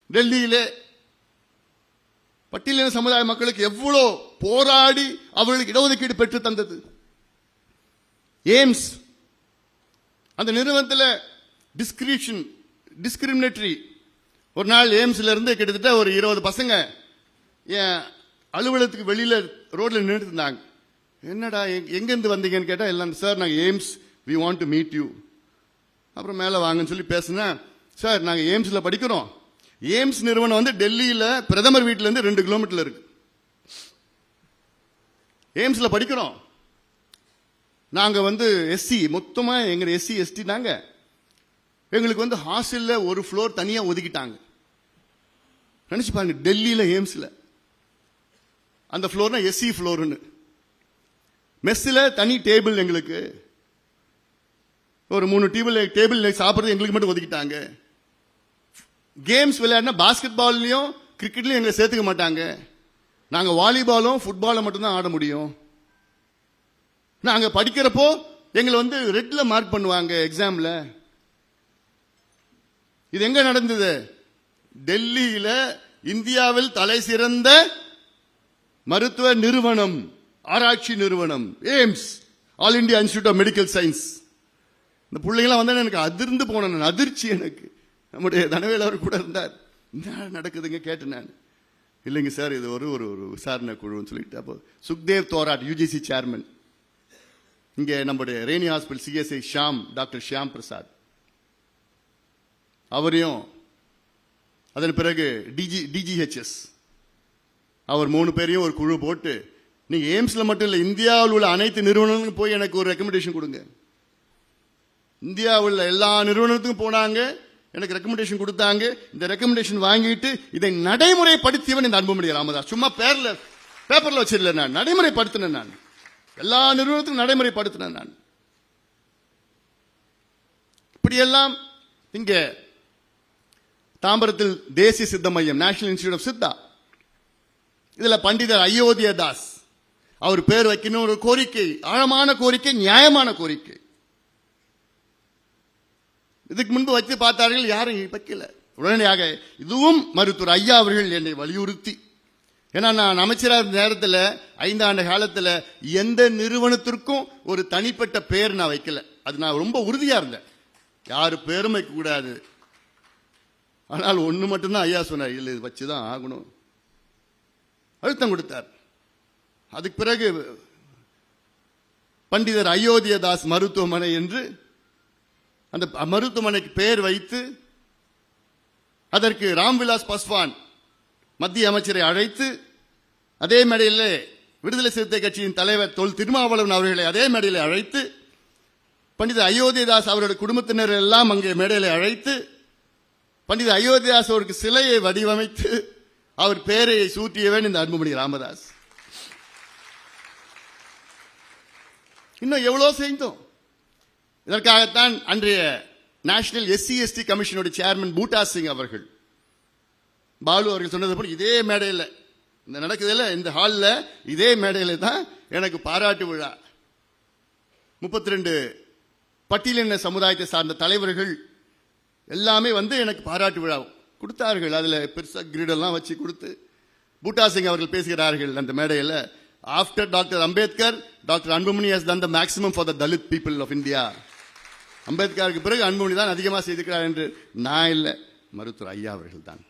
டெல்லியிலே பட்டியலின சமுதாய மக்களுக்கு எவ்வளோ போராடி அவர்களுக்கு இடஒதுக்கீடு பெற்று தந்தது. எய்ம்ஸ் அந்த நிறுவனத்தில் டிஸ்கிரிமினேட்டரி. ஒரு நாள் எய்ம்ஸ்ல இருந்து கிட்டத்தட்ட ஒரு 20 பசங்க என் அலுவலகத்துக்கு வெளியில ரோட்ல நின்றுட்டு இருந்தாங்க. என்னடா எங்கேருந்து வந்தீங்கன்னு கேட்டால் எல்லாம் சார் நாங்கள் AIIMS we want to meet you. அப்புறம் மேலே வாங்கன்னு சொல்லி பேசுனேன். சார் நாங்கள் எய்ம்ஸில் படிக்கிறோம். எய்ம்ஸ் நிறுவனம் வந்து டெல்லியில் பிரதமர் வீட்டிலேருந்து 2 கிலோமீட்டர் இருக்கு. எய்ம்ஸில் படிக்கிறோம். நாங்கள் வந்து எஸ்சி, மொத்தமாக எங்கள் எஸ்சி எஸ்டி நாங்க. எங்களுக்கு வந்து ஹாஸ்டலில் ஒரு ஃப்ளோர் தனியாக ஒதுக்கிட்டாங்க. நினச்சி பாருங்க, டெல்லியில் எய்ம்ஸில் அந்த ஃப்ளோர்னா எஸ்சி ஃப்ளோர்னு. மெஸ்ஸில் தனி டேபிள், எங்களுக்கு ஒரு 3 டேபிள் சாப்பிட்றது எங்களுக்கு மட்டும் ஒதுக்கிட்டாங்க. கேம்ஸ் விளையாடினா பாஸ்கெட் பால்லையும் கிரிக்கெட்லையும் எங்களை சேர்த்துக்க மாட்டாங்க. நாங்கள் வாலிபாலும் ஃபுட்பாலும் மட்டும்தான் ஆட முடியும். நாங்கள் படிக்கிறப்போ எங்களை வந்து ரெட்ல மார்க் பண்ணுவாங்க எக்ஸாம்ல. இது எங்க நடந்தது? டெல்லியில இந்தியாவில் தலை சிறந்த மருத்துவ நிறுவனம், ஆராய்ச்சி நிறுவனம் AIIMS, All India Institute of Medical Science. இந்த பிள்ளைங்களாம் வந்தா எனக்கு அதிர்ந்து போனேன். அதிர்ச்சி எனக்கு. நம்முடைய தனவேல் அவர் கூட இருந்தார். என்ன நடக்குதுங்க கேட்டேன் நான். இல்லைங்க சார், இது ஒரு ஒரு விசாரணை குழுன்னு சொல்லிட்டு. அப்போ சுக்தேவ் தோராட் யூஜிசி சேர்மன், இங்கே நம்முடைய Rainy hospital CSI Sham, doctor Shyam Prasad அவரையும், அதன் பிறகு டிஜிஹெச்எஸ் அவர் 3 பேரையும் ஒரு குழு போட்டு, நீங்க எய்ம்ஸ்ல மட்டும் இல்லை இந்தியாவில் உள்ள அனைத்து நிறுவனங்களுக்கும் போய் எனக்கு ஒரு ரெக்கமெண்டேஷன் கொடுங்க. இந்தியாவில் எல்லா நிறுவனத்துக்கும் போனாங்க, எனக்கு ரெக்கமெண்டேஷன் கொடுத்தாங்க. இந்த ரெக்கமெண்டேஷன் வாங்கிட்டு இதை நடைமுறைப்படுத்தியவன் இந்த அன்புமணி ராமதாஸ். சும்மா பேப்பர்ல வச்சிடல, நான் நடைமுறைப்படுத்தினேன். நான் எல்லா நிறுவனத்துக்கும் நடைமுறைப்படுத்தினேன். நான் இப்படியெல்லாம் இங்க தாம்பரத்தில் தேசிய சித்த மையம், நேஷனல் இன்ஸ்டிடியூட் ஆஃப் சித்தா, இதுல பண்டிதர் அயோத்தியா தாஸ் அவர் பேர் வைக்கணும். ஒரு கோரிக்கை, ஆழமான கோரிக்கை, நியாயமான கோரிக்கை. இதுக்கு முன்பு வச்சு பார்த்தார்கள், யாரும் வைக்கல. உடனடியாக இதுவும் மருத்துவர் ஐயா அவர்கள் என்னை வலியுறுத்தி, ஏன்னா நான் அமைச்சராக நேரத்தில் 5 ஆண்டு காலத்தில் எந்த நிறுவனத்திற்கும் ஒரு தனிப்பட்ட பேர் நான் வைக்கல. அது நான் ரொம்ப உறுதியா இருந்தேன், யாரு பேரும் வைக்க கூடாது. ஆனால் ஒண்ணு மட்டும்தான் ஐயா சொன்னார், இல்லை இது வச்சுதான் ஆகணும், அழுத்தம் கொடுத்தார். அதுக்கு பிறகு பண்டிதர் அயோத்தியா தாஸ் மருத்துவமனை என்று அந்த மருத்துவமனைக்கு பெயர் வைத்து, அதற்கு ராம்விலாஸ் பாஸ்வான் மத்திய அமைச்சரை அழைத்து, அதே மேடையில் விடுதலை சிறுத்தை கட்சியின் தலைவர் தொல் திருமாவளவன் அவர்களை அதே மேடையில் அழைத்து, பண்டிதர் அயோத்திதாஸ் அவருடைய குடும்பத்தினர் எல்லாம் அங்கே மேடையில் அழைத்து, பண்டிதர் அயோத்திதாஸ் அவருக்கு சிலையை வடிவமைத்து அவர் பெயரை சூட்டியவன் இந்த அன்புமணி ராமதாஸ். இன்னும் எவ்வளவு செய்தோம். இதற்காகத்தான் அன்றைய நேஷனல் எஸ்சி எஸ்டி கமிஷனுடைய சேர்மன் பூட்டா சிங் அவர்கள், பாலு அவர்கள் சொன்னது போல இதே மேடையில் இந்த நடக்குதுல, இந்த ஹாலில் இதே மேடையில் தான் எனக்கு பாராட்டு விழா. 32 பட்டியலின சமுதாயத்தை சார்ந்த தலைவர்கள் எல்லாமே வந்து எனக்கு பாராட்டு விழா கொடுத்தார்கள். அதில் பெருசா கிரீடெல்லாம் வச்சு கொடுத்து பூட்டா சிங் அவர்கள் பேசுகிறார்கள் அந்த மேடையில், after doctor Ambedkar, doctor Anbumani has done the maximum for the Dalit people of India. அம்பேத்கருக்கு பிறகு அன்புமணி தான் அதிகமாக செய்திருக்கிறார் என்று நான் இல்லை, மருத்துவர் ஐயா அவர்கள் தான்.